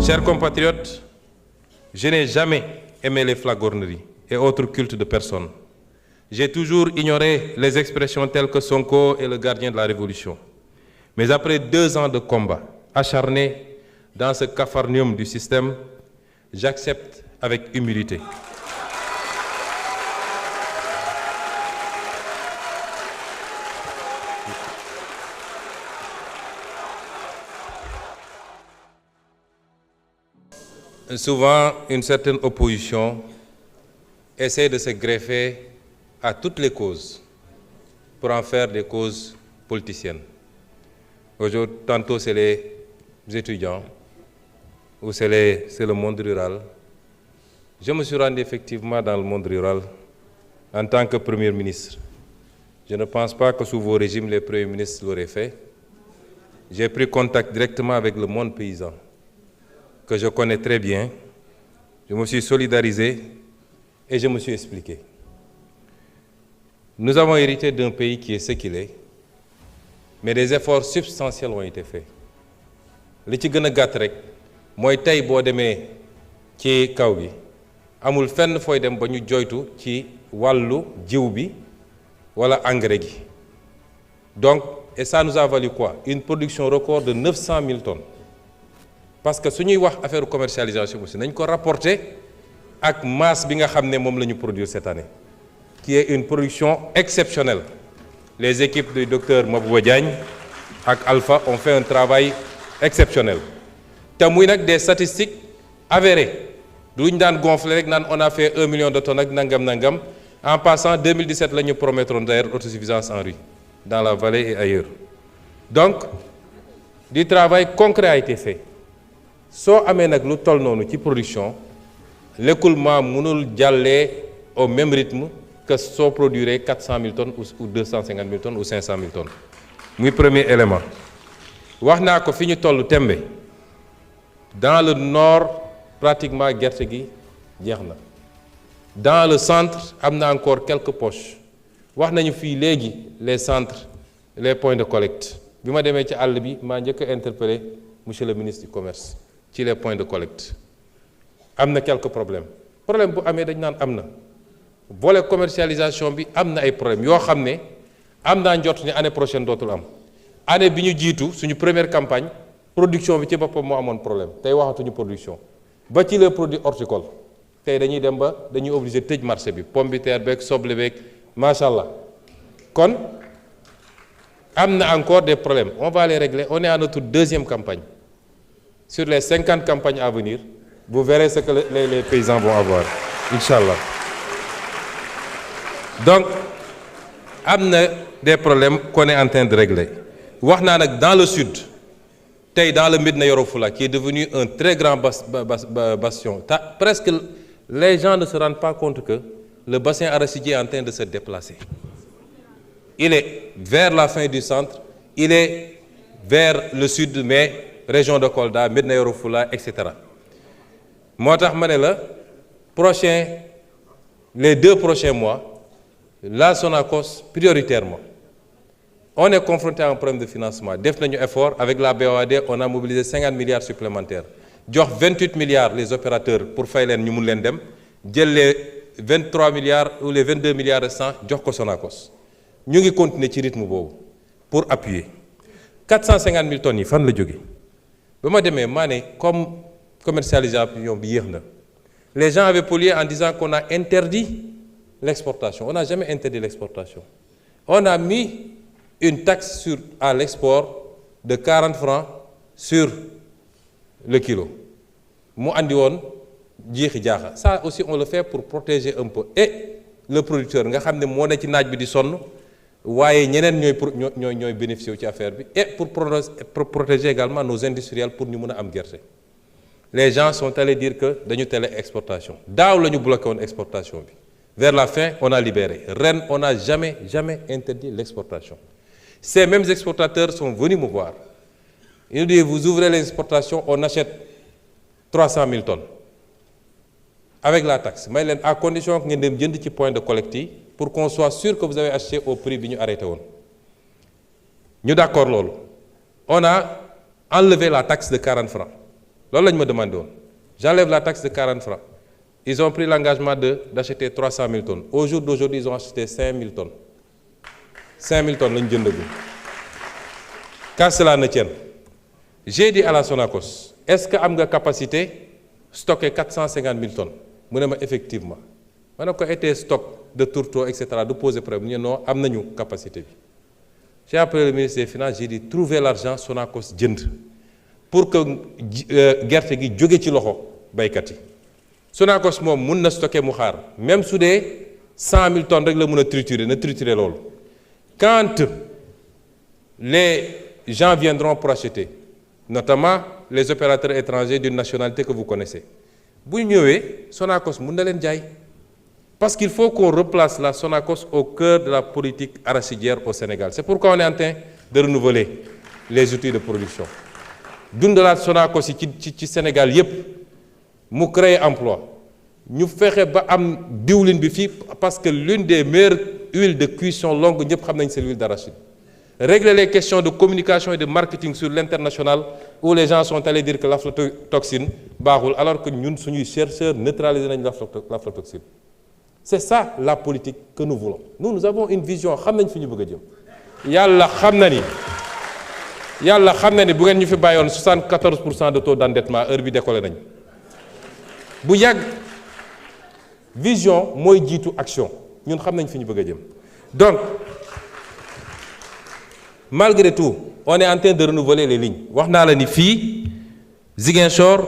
Chers compatriotes, je n'ai jamais aimé les flagorneries et autres cultes de personnes. J'ai toujours ignoré les expressions telles que Sonko est le gardien de la Révolution. Mais après 2 ans de combat acharné dans ce capharnaüm du système, j'accepte avec humilité. Souvent, une certaine opposition essaie de se greffer à toutes les causes pour en faire des causes politiciennes. Aujourd'hui, tantôt c'est les étudiants ou c'est le monde rural. Je me suis rendu effectivement dans le monde rural en tant que Premier ministre. Je ne pense pas que sous vos régimes, les premiers ministres l'auraient fait. J'ai pris contact directement avec le monde paysan, que je connais très bien. Je me suis solidarisé et je me suis expliqué. Nous avons hérité d'un pays qui est ce qu'il est, mais des efforts substantiels ont été faits. Li ci gën a gàtt rek mooy tey boo demee ci kaw gi amul fenn fooy dem ba ñu joytu ci wàllu jiw bi wala engrais gi. Donc, et ça nous a valu quoi? Une production record de 900 000 tonnes. Parce que si nous avons affaire de commercialisation, nous avons rapporté avec la masse que nous avons produit cette année, qui est une production exceptionnelle. Les équipes du docteur Mabouba Diagne et Alpha ont fait un travail exceptionnel. Nous avons des statistiques avérées. Nous on a fait 1 million de tonnes. En passant, en 2017, nous promettrons d'ailleurs autosuffisance en riz, dans la vallée et ailleurs. Donc, du travail concret a été fait. Si on a une production, l'écoulement ne aller au même rythme que si on produirait 400 000 tonnes ou 250 000 tonnes ou 500 000 tonnes. C'est le premier élément. Dans le nord, pratiquement, dans le centre, il y a encore quelques poches. Les centres, les points de collecte. Je suis interpellé monsieur le ministre du Commerce. Sur les points de collecte. Il y a quelques problèmes. Les problèmes bu amé dañ nan amna. Volet commercialisation bi amna ay problèmes yo xamné amna njort ni année prochaine dootul am. Année biñu jitu suñu première campagne production bi ci bopam mo amone problème. Tay waxatuñu production. Ba ci les produits horticoles. Tay dañuy dem ba dañuy obligé tej marché bi, pomme de terre bek, soble bek, machallah. Kon amna encore des problèmes. On va les régler. On est à notre deuxième campagne. Sur les 50 campagnes à venir, vous verrez ce que les paysans vont avoir. Inch'Allah. Donc, il y a des problèmes qu'on est en train de régler. Dans le sud, dans le Médina Yoro Foulah, qui est devenu un très grand bastion, presque les gens ne se rendent pas compte que le bassin arachidier est en train de se déplacer. Il est vers la fin du centre, il est vers le sud, mais région de Kolda, Médina Yoro Foulah, etc. Motax mané la les 2 prochains mois, la Sonacos prioritairement. On est confronté à un problème de financement. Def nañu effort avec la BOAD, on a mobilisé 50 milliards supplémentaires. Jox 28 milliards les opérateurs pour fay len ñu mun len dem, jël les 23 milliards ou les 22 milliards restants jox ko Sonacos. Ñu ngi continuer ci rythme bobu pour appuyer. 450 000 tonnes yi fan la jóge. Comme commercialisation, les gens avaient pollué en disant qu'on a interdit l'exportation. On n'a jamais interdit l'exportation. On a mis une taxe à l'export de 40 francs sur le kilo. Ça aussi, on le fait pour protéger un peu. Et le producteur, nous savons que waaye ñeneen ñoy bénéficier ci affaire bi et pour protéger également nos industriels pour ñu mëna am guerre. Les gens sont allés dire que dañu télé exportation. Daaw lañu bloqué won exportation bi. Vers la fin, on a libéré. Ren, on n'a jamais interdit l'exportation. Ces mêmes exportateurs sont venus me voir. Ils nous disent, vous ouvrez les exportations, on achète 300 000 tonnes. Avec la taxe. Mais à condition que nous ayons des points de collecte pour qu'on soit sûr que vous avez acheté au prix que nous arrêté. Nous sommes d'accord. On a enlevé la taxe de 40 francs. loolu lañ ma demandé woon j'enlève la taxe de 40 francs ils ont pris l'engagement d'acheter 300 000 tonnes au jour d'aujourd'hui ils ont acheté 5 000 tonnes 5 000 tonnes lañ jëndagum. Qu'à cela ne tienne, j'ai dit à la Sonacos, est-ce que am nga capacité stocker 450 000 tonnes mu ne ma effectivement ma ne ko été stock de tourteaux et cetera du poser problème ñu non am nañu capacité bi. J'ai appelé le ministre des Finances, j'ai dit trouver l'argent Sonacos jënd pour que gerte gi jóge ci loxo baykat yi. Sonacos moom mun na stocker mu xaar même su dee 100 000 tonnes rek la mun a triturer na triturer loolu. Quand les gens viendront pour acheter, notamment les opérateurs étrangers d'une nationalité que vous connaissez, bu ñëwee Sonacos mun na leen jaay parce qu'il faut qu'on replace la Sonacos au cœur de la politique arachidière au Sénégal. C'est pourquoi on est en train de renouveler les outils de production. dundalaat Sonacos yi ci Sénégal yépp mu créer emploi ñu fexe ba am diwlin bi fii parce que l'une des meilleures huiles de cuisson longue ñëpp xam nañ c'est l'huile d'arachide. Régler les questions de communication et de marketing sur l'international où les gens sont allés dire que l'aflatoxine baaxul alors que ñun suñuy chercheurs neutralisé nañ l'aflatoxine. C'est ça la politique que nous voulons. Nous avons une vision xam nañ fi ñu bëgg a jëm yàlla xam na ni bu ngeen ñu fi bàyyoon 74% de taux d'endettement heure bi décollé nañ bu yàgg vision mooy jiitu action ñun xam nañ fi ñu bëgg a jëm donc malgré tout on est en train de renouveler les lignes wax naa la ni fii Ziguinchor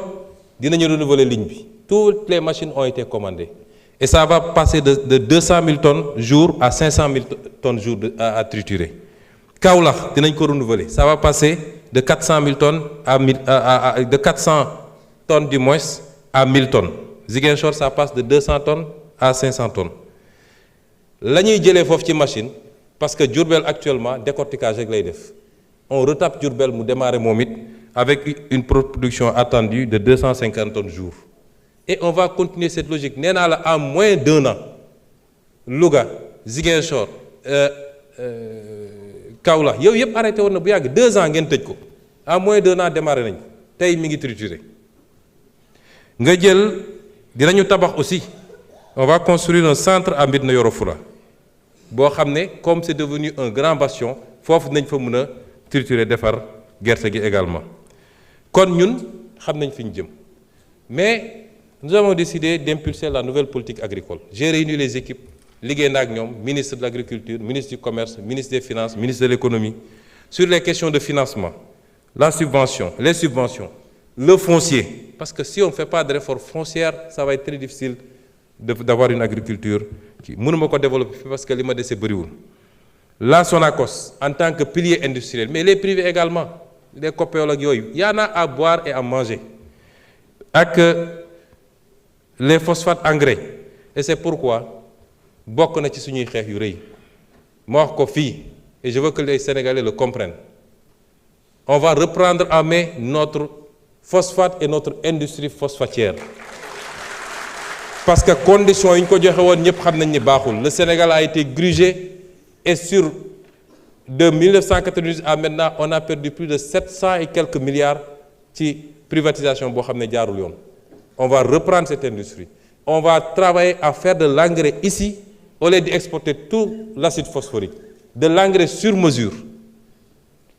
dinañu renouveler ligne bi toutes les machines ont été commandées et ça va passer de 200 000 tonnes jour à 500 000 tonnes jour à triturer. Kaolack dinañ ko renouveler ça va passer de 400 000 tonnes de 400 tonnes du moins à 1000 tonnes Ziguinchor ça passe de 200 tonnes à 500 tonnes la ñuy jëlee foofu ci machine parce que Diourbel actuellement décortiquage rek lay def on retape Diourbel mu démarrer moom it avec une production attendue de 250 tonnes jour et on va continuer cette logique nee naa la en moins d'1 an Louga Ziguinchor Kaolack yow yëpp arrêté woon na bu yàgg 2 ans ngeen tëj ko en moins d'1 an démarré nañ tey mi ngi trituré nga jël dinañu tabax aussi on va construire un centre à Médina Yoro Foulah boo xam ne comme c'est devenu un grand bastion foofu nañ fa mën a triturer defar gerte gi également kon ñun xam nañ fi ñu jëm mais nous avons décidé d'impulser la nouvelle politique agricole j'ai réuni les équipes liggéey na ak ñoom ministre de l'agriculture ministre du commerce ministre des finances ministre de l'économie sur les questions de financement la subvention les subventions le foncier parce que si on ne fait pas de réforme foncière ça va être très difficile d'avoir une agriculture qui mënuma ko développer parce que li ma dese bëriwul la Sonacos en tant que pilier industriel mais les privés également les COPEOL ak yooyu y en a à boire et à manger ak les phosphates engrais et c'est pourquoi bokk na ci suñuy xeex yu rëy ma wax ko fii et je veux que les Sénégalais le comprennent on va reprendre en main notre phosphate et notre industrie phosphatière parce que conditions yi ñu ko joxe woon ñëpp xam nañ ni baaxul le Sénégal a été grugé et sur de 1998 à maintenant on a perdu plus de 700 et quelques milliards ci privatisation boo xam ne jaarul yoon on va reprendre cette industrie on va travailler à faire de l'engrais ici au lieu d'exporter tout l'acide phosphorique de l'engrais sur mesure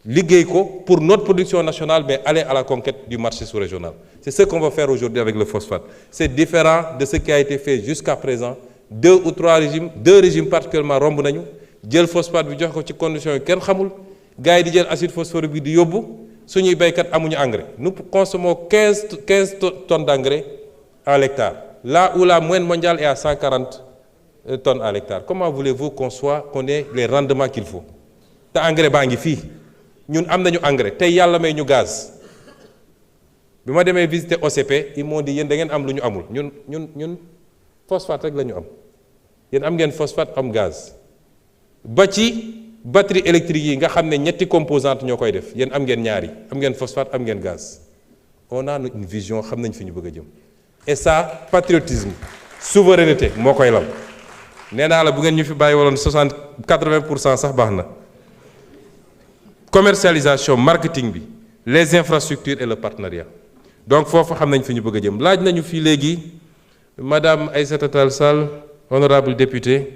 liggéey ko pour notre production nationale mais aller à la conquête du marché sous-régional c'est ce qu'on va faire aujourd'hui avec le phosphate c'est différent de ce qui a été fait jusqu'à présent 2 ou 3 régimes 2 régimes particulièrement romb nañu jël phosphate bi jox ko ci conditions yi kenn xamul gars yi di jël acide phosphorique bi di yóbbu suñuy béykat amuñu engrais nous consommons 15 tonnes d'engrais à l'hectare là où la moyenne mondiale est à 140 tonnes à l'hectare comment voulez-vous qu'on ait les rendements qu'il faut te engrais baa ngi fii ñun am nañu engrais tey yàlla may ñu gaz bi ma demee visiter OCP ils m'ont dit yéen da ngeen am lu ñu amul ñun phosphate rek la ñu am yéen am ngeen phosphate am gaz ba ci batterie électrique yi nga xam ne ñetti composantes ñoo koy def yéen am ngeen ñaari am ngeen phosphate am ngeen gaz on a une vision xam nañ fi ñu bëgg a jëm et ça patriotisme souveraineté moo koy lal nee naa la bu ngeen ñu fi bàyyi waloon 80% sax baax na commercialisation marketing bi les infrastructures et le partenariat donc foofu xam nañ fi ñu bëgg a jëm. laaj nañu fii léegi madame Aïssata Tall Sall honorable député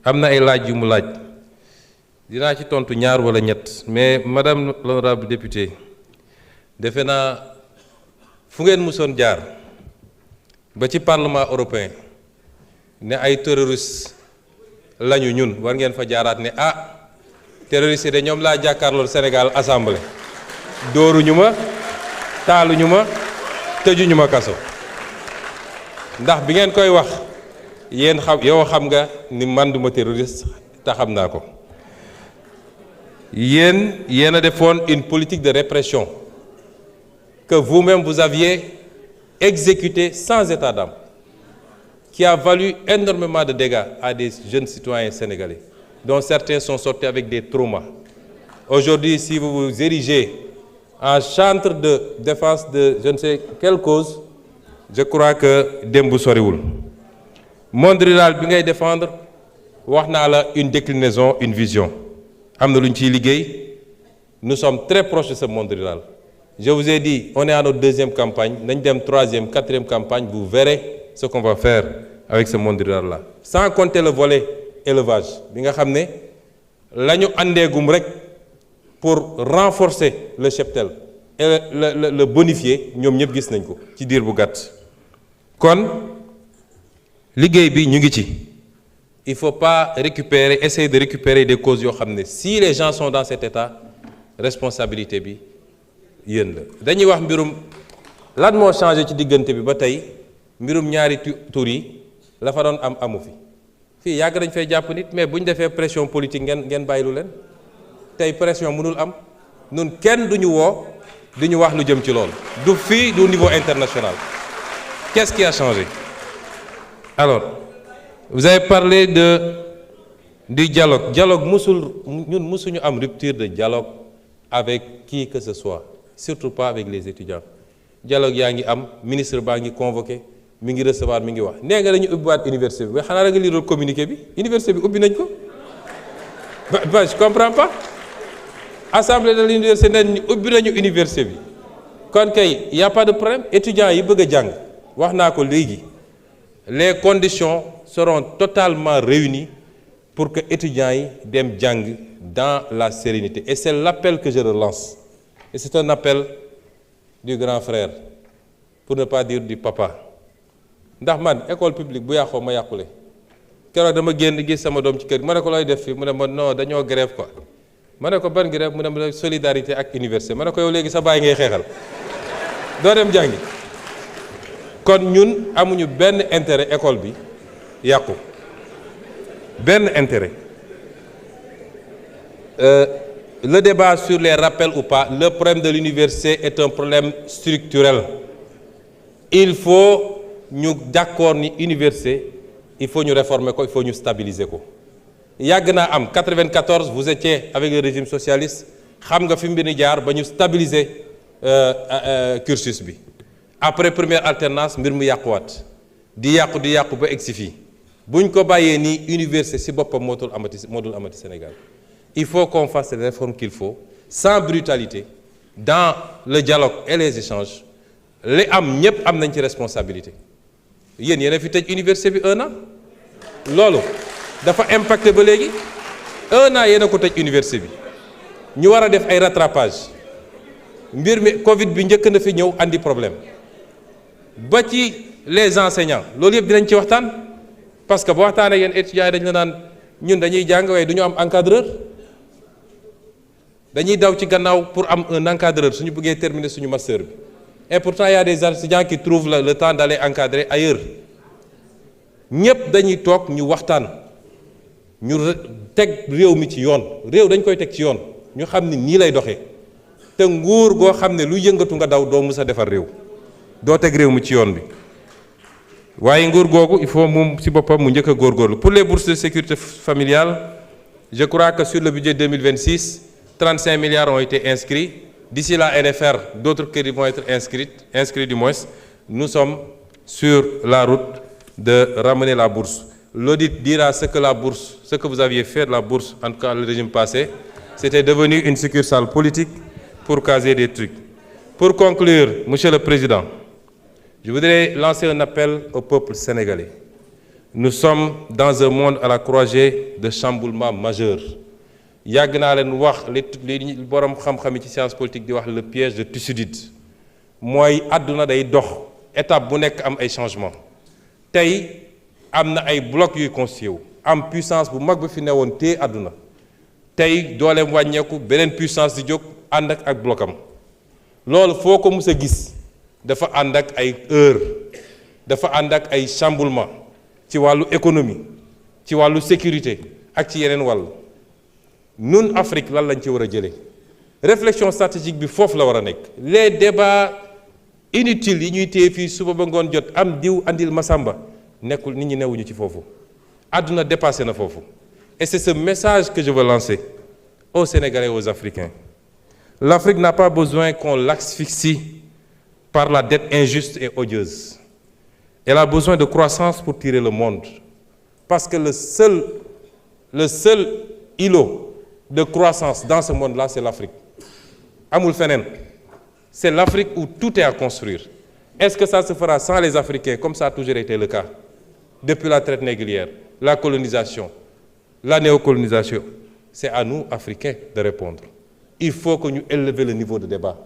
am na ay laaj yu mu laaj dinaa ci tontu ñaar wala ñett mais madame l'honorable député defe naa fu ngeen musoon jaar ba ci parlement européen ne ay terroristes lañu ñun war ngeen fa jaaraat ne terroristes yi de ñoom laa jàkkaarlool Sénégal assemblée dóoruñu ma taaluñu ma tëjuñu ma kaso ndax bi ngeen koy wax yéen xam nga ni man duma terroriste te xam naa ko yéen a defoon une politique de répression que vous-même vous aviez exécutée sans état d'âme qui a valu énormément de dégâts à des jeunes citoyens sénégalais dont certains sont sortis avec des traumas. Aujourd'hui, si vous vous érigez en chantre de défense de je ne sais quelle cause, je crois que démb soriwul. Monde rural bi ngay défendre wax naa la une déclinaison, une vision. Am na lu ñu ciy liggéey. Nous sommes très proches de ce monde rural. Je vous ai dit, on est à notre deuxième campagne, nañ dem troisième, quatrième campagne, vous verrez ce qu'on va faire avec ce monde rural-là. Sans compter le volet élevage bi nga xam ne la ñu àndeegum rek pour renforcer le cheptel et le bonifier ñoom ñëpp gis nañ ko ci diir bu gàtt. kon liggéey bi ñu ngi ci il faut pas essayer de récupérer des causes yoo xam ne si les gens sont dans cet état responsabilité bi yéen la. dañuy wax mbirum lan moo changé ci diggante bi ba tey mbirum ñaari tur yi la fa doon amu fi fii yàgg dañ fay jàpp nit mais bu ñu defee pression politique ngeen bàyyilu leen tey pression mënul am nun kenn duñu woo di ñu wax lu jëm ci loolu du fii du niveau international. Qu'est-ce qui a changé? Alors, vous avez parlé du dialogue. Dialogue, nous musuñu am rupture de dialogue avec qui que ce soit, surtout pas avec les étudiants. Dialogue yaa ngi am ministre baa ngi convoqué mi ngi recevoir mi ngi wax nee nga dañu ubbiwaat université bi mais xanaa da nga lire communiqué bi université bi ubbi nañ ko ba je comprends pas. Assemblée de l'université nañ ubbi nañu université bi kon kay y a pas de problème étudiants yi bëgg a jàng. wax naa ko léegi les conditions seront totalement réunies pour que étudiants yi dem jàng dans la sérénité et c'est l'appel que je relance et c'est un appel du grand frère pour ne pas dire du papa ndax man école publique bu yàqoo ma yàqule keroog dama génn gis sama doom ci kër ma ne ko looy def fii mu ne ma non dañoo grève quoi ma ne ko ban grève mu ne ma solidarité ak université ma ne ko yow léegi sa baay ngay xeexal doo dem jàngi. kon ñun amuñu benn intérêt école bi yàqu benn intérêt le débat sur les rappels ou pas le problème de l'université est un problème structurel il faut ñu d'accord ni université il faut ñu réformer ko il faut ñu stabiliser ko yàgg naa am 94 vous étiez avec le régime socialiste xam nga fi mbir ni jaar ba ñu stabiliser cursus bi. Après première alternance mbir mu yàquwaat di yàqu ba egsi fii buñ ko bàyyee nii université ci boppam moo dul amati Sénégal il faut qu'on fasse les réformes qu'il faut sans brutalité dans le dialogue et les échanges li am ñépp am nañ ci responsabilité yéen a fi tëj université bi 1 an loolu dafa impacté ba léegi 1 an yéen a ko tëj université bi ñu war a def ay rattrapage mbir mi Covid bi njëkk na fi ñëw andi problème. ba ci les enseignants loolu yëpp dinañ ci waxtaan parce que boo waxtaanee yéen étudiants yi dañ la naan ñun dañuy jàng waaye du ñu am encadreur dañuy daw ci gannaaw pour am un encadreur suñu bëggee terminer suñu master bi et pourtant il y a des étudiants qui trouvent le temps d'aller encadrer ailleurs ñëpp dañuy toog ñu waxtaan ñu teg réew mi ci yoon réew dañ koy teg ci yoon ñu xam ni nii lay doxee te nguur goo xam ne lu yëngatu nga daw doo mës a defar réew. doo teg réew mi ci yoon bi waaye nguur googu il faut moom ci boppam mu njëkk a góorgóorlu pour les bourses de sécurité familiale je crois que sur le budget 2026 35 milliards ont été inscrits d'ici la NFR d'autres crédits vont être inscrits du moins nous sommes sur la route de ramener la bourse l'audit dira ce que vous aviez fait de la bourse en tout cas le régime passé c'était devenu une succursale politique pour caser des trucs Pour conclure, Monsieur le Président, je voudrais lancer un appel au peuple sénégalais. Nous sommes dans un monde à la croisée de chamboulements majeurs. yàgg naa leen wax li borom xam-xam yi ci science politique di wax le piège de Thucydide mooy àdduna day dox étape bu nekk am ay changement tey am na ay blocs yuy constitué wu am puissance bu mag ba fi newoon te àdduna tey dooleem wàññeeku beneen puissance di jóg ànd ak blocam loolu foo ko mus a gis dafa ànd ak ay heure dafa ànd ak ay chamboulement ci wàllu économie ci wàllu sécurité ak ci yeneen wàll nun Afrique lan lañ ci war a jëlee réflexion stratégique bi foofu la war a nekk les débats inutiles yi ñuy téye fii suba ba ngoon jot am diw andil Masamba nekkul nit ñi newuñu ci foofu àdduna dépassé na foofu et c'est ce message que je veux lancer aux Sénégalais et aux Africains. L'Afrique n'a pas besoin qu'on l'asphyxie par la dette injuste et odieuse. Elle a besoin de croissance pour tirer le monde. Parce que le seul îlot de croissance dans ce monde-là, c'est l'Afrique. Amul fenen. C'est l'Afrique où tout est à construire. Est-ce que ça se fera sans les Africains, comme ça a toujours été le cas, depuis la traite négrière, la colonisation, la néocolonisation? C'est à nous, Africains, de répondre. Il faut que nous élevions le niveau de débat.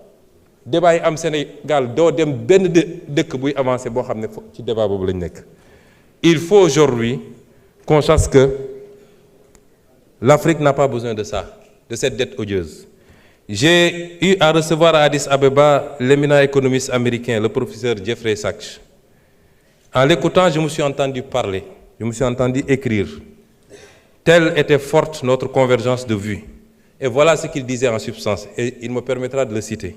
Débat yi am Sénégal doo dem benn dëkk buy avancer boo xam ne ci débat boobu lañ nekk. Il faut aujourd'hui qu'on sache que l'Afrique n'a pas besoin de ça, de cette dette odieuse. J'ai eu à recevoir à Addis Abeba l'éminent économiste américain, le professeur Jeffrey Sachs. En l'écoutant, je me suis entendu parler, je me suis entendu écrire. Telle était forte notre convergence de vues. Et voilà ce qu'il disait en substance, et il me permettra de le citer.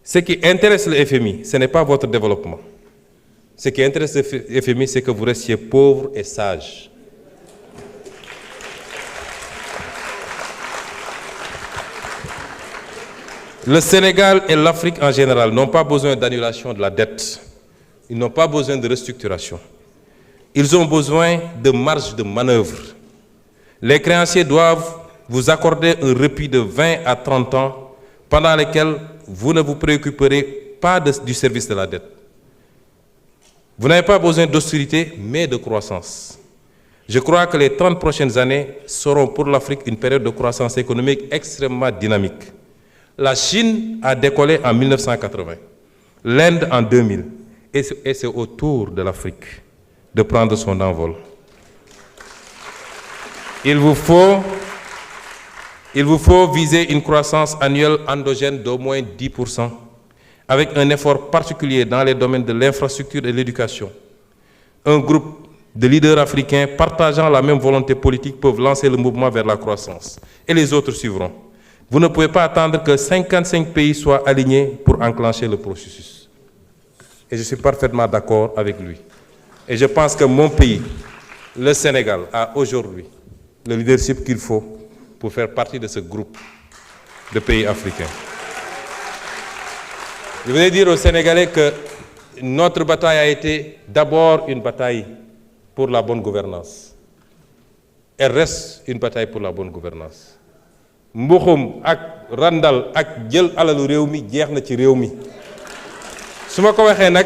Ce qui intéresse le FMI, ce n'est pas votre développement. Ce qui intéresse le FMI, c'est que vous restiez pauvre et sage. Le Sénégal et l'Afrique en général n'ont pas besoin d'annulation de la dette. Ils n'ont pas besoin de restructuration. Ils ont besoin de marge de manœuvre. Les créanciers doivent vous accorder un répit de 20 à 30 ans pendant lesquels vous ne vous préoccuperez pas du service de la dette. Vous n'avez pas besoin d'austérité, mais de croissance. Je crois que les 30 prochaines années seront pour l'Afrique une période de croissance économique extrêmement dynamique. La Chine a décollé en 1980, l'Inde en 2000, et c'est au tour de l'Afrique de prendre son envol. Il vous faut viser une croissance annuelle endogène d'au moins 10%, avec un effort particulier dans les domaines de l'infrastructure et de l'éducation. Un groupe de leaders africains partageant la même volonté politique peuvent lancer le mouvement vers la croissance, et les autres suivront. Vous ne pouvez pas attendre que 55 pays soient alignés pour enclencher le processus. Et je suis parfaitement d'accord avec lui. Et je pense que mon pays, le Sénégal, a aujourd'hui le leadership qu'il faut pour faire partie de ce groupe de pays africains. Je voulais dire aux Sénégalais que notre bataille a été d'abord une bataille pour la bonne gouvernance. Elle reste une bataille pour la bonne gouvernance. Mbuxum ak randal ak jël alalu réew mi jeex na ci réew mi su ma ko waxee nag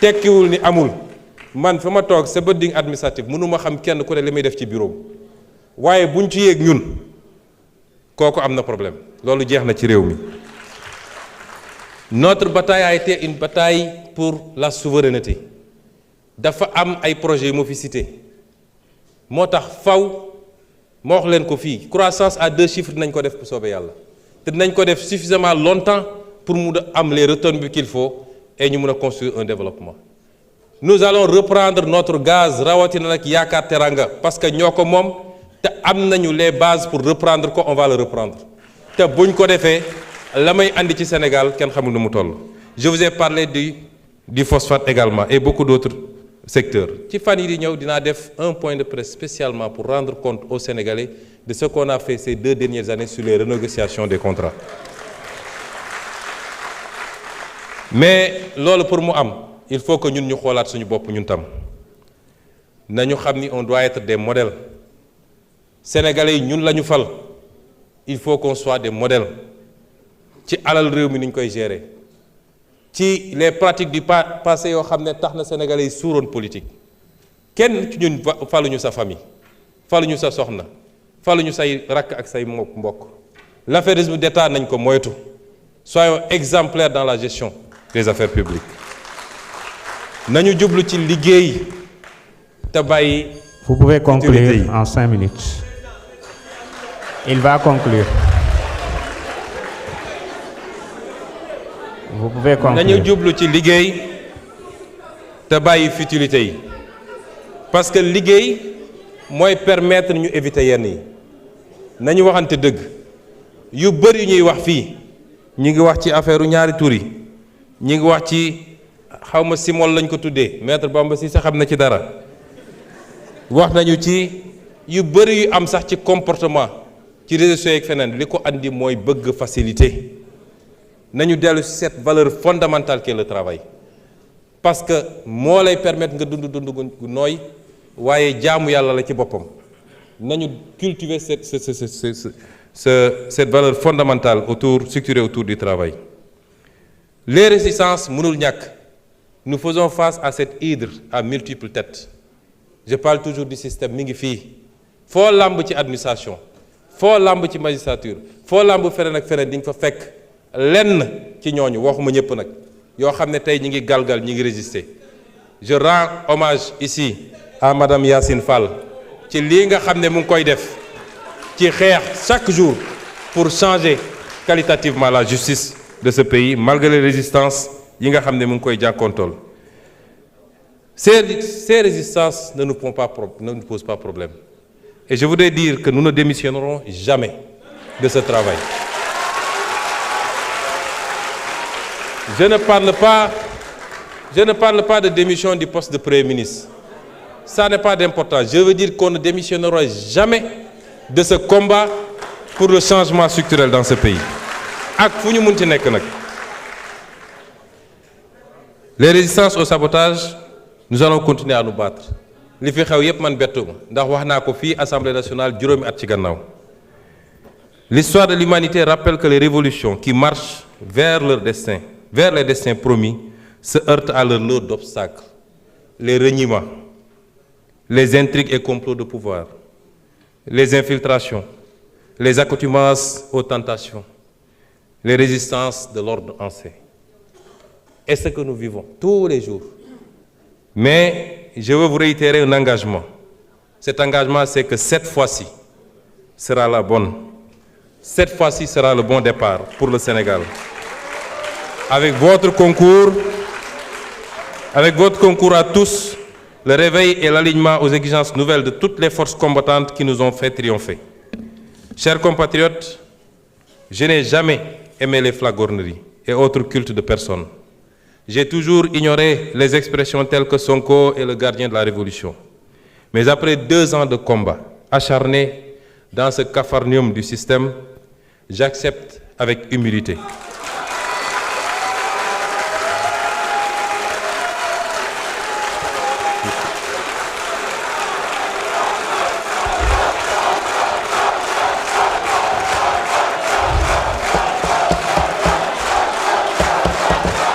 tekkiwul ni amul man fa ma toog sa building administratif mënuma xam kenn ku ne li muy def ci bureau waaye buñ ci yéeg ñun kooku am na problème loolu jeex na ci réew mi. Notre bataille a été une bataille pour la souveraineté dafa am ay projets yu ma fi cité moo tax faw ma wax leen ko fii croissance à 2 chiffres dinañ ko def bu soobee yàlla te dinañ ko def suffisamment longtemps pour mu am les retombées qu'il faut et ñu mën a construire un développement. Nous allons reprendre notre gaz rawatina nag Yaakaar Teranga parce que ñoo ko moom te am nañu les bases pour reprendre ko on va le reprendre te buñ ko defee la may andi ci Sénégal kenn xamul nu mu toll. Je vous ai parlé du phosphate également et beaucoup d'autres secteur. Ci fan yi di ñëw dinaa def un point de presse spécialement pour rendre compte aux Sénégalais de ce qu'on a fait ces 2 dernières années sur les renégociations des contrats. Mais loolu pour mu am il faut que ñun ñu xoolaat suñu bopp ñun tam nañu xam ni on doit être des modèles. Sénégalais yi ñun la ñu fal il faut qu'on soit des modèles. ci alal réew mi ni ñu koy gérer ci les pratiques du passé yoo xam ne tax na Sénégalais yi suuroon politique kenn ci ñun faluñu sa famille faluñu sa soxna faluñu say rakk ak say mbokk l'affairisme d'État nañ ko moytu soyons exemplaires dans la gestion des affaires publiques nañu jublu ci liggéey te bàyyi. Vous pouvez conclure en 5 minutes. Il va conclure. Vous pouvez conclure. nañu jublu ci liggéey te bàyyi futilité yi parce que liggéey mooy permettre ñu éviter yenn yi nañu waxante dëgg yu bëri yu ñuy wax fii ñi ngi wax ci affaire ñaari tur yi ñi ngi wax ci xawma simol lañ ko tuddee maître Bamba si sa xam na ci dara wax nañu ci yu bëri yu am sax ci comportement ci réseaux sociaux ak feneen li ko andi mooy bëgg facilité nañu dellu ci cette valeur fondamentale qu'est le travail parce que moo lay permettre nga dund gu nooy waaye jaamu yàlla la ci boppam nañu cultiver cette valeur fondamentale structurée autour du travail. Les résistances mënul ñàkk nous faisons face à cette hydre à multiples têtes je parle toujours du système mi ngi fii foo làmb ci administration foo làmb ci magistrature foo làmb feneen ak feneen di nga fa fekk lenn ci ñooñu waxuma ñëpp nag yoo xam ne tey ñi ngi galgal ñi ngi résister. Je rends hommage ici à Madame Yacine Fall ci lii nga xam ne mu ngi koy def ci xeex chaque jour pour changer qualitativement la justice de ce pays malgré les résistances yi nga xam ne mu ngi koy jànkoontool. Ces résistances ne nous posent pas problème et je voudrais dire que nous ne démissionnerons jamais de ce travail. Je ne parle pas de démission du poste de Premier ministre. Ça n'est pas d'importance. Je veux dire qu'on ne démissionnera jamais de ce combat pour le changement structurel dans ce pays. Ak fu ñu mun ci nekk nag. Les résistances au sabotage, nous allons continuer à nous battre. Li fi xew yépp man bettuma ndax wax naa ko fii Assemblée nationale juróomi at ci gannaaw. L'histoire de l'humanité rappelle que les révolutions qui marchent vers les destins promis, se heurtent à leur lot d'obstacles, les reniements, les intrigues et complots de pouvoir, les infiltrations, les accoutumances aux tentations, les résistances de l'ordre ancien. Et ce que nous vivons tous les jours. Mais je veux vous réitérer un engagement. Cet engagement, c'est que cette fois-ci sera la bonne. Cette fois-ci sera le bon départ pour le Sénégal. Avec votre concours à tous, le réveil et l'alignement aux exigences nouvelles de toutes les forces combattantes qui nous ont fait triompher. Chers compatriotes, je n'ai jamais aimé les flagorneries et autres cultes de personnes. J'ai toujours ignoré les expressions telles que Sonko est le gardien de la révolution. Mais après 2 ans de combat acharné dans ce capharnaüm du système, j'accepte avec humilité.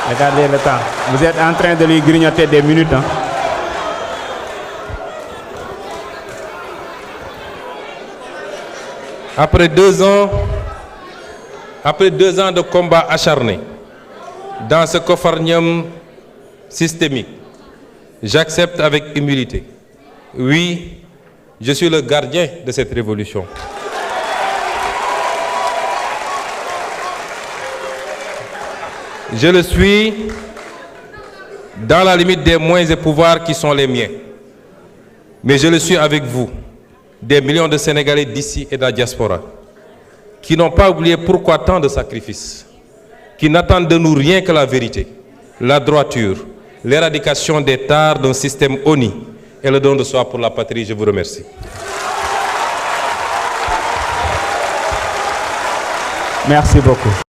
Regardez le temps. Vous êtes en train de lui grignoter des minutes. Hein? Après 2 ans de combat acharné dans ce capharnaüm systémique, j'accepte avec humilité. Oui, je suis le gardien de cette révolution. Je le suis dans la limite des moyens et pouvoirs qui sont les miens. Mais je le suis avec vous, des millions de Sénégalais d'ici et de la diaspora, qui n'ont pas oublié pourquoi tant de sacrifices, qui n'attendent de nous rien que la vérité, la droiture, l'éradication des tares d'un système honni et le don de soi pour la patrie. Je vous remercie. Merci beaucoup.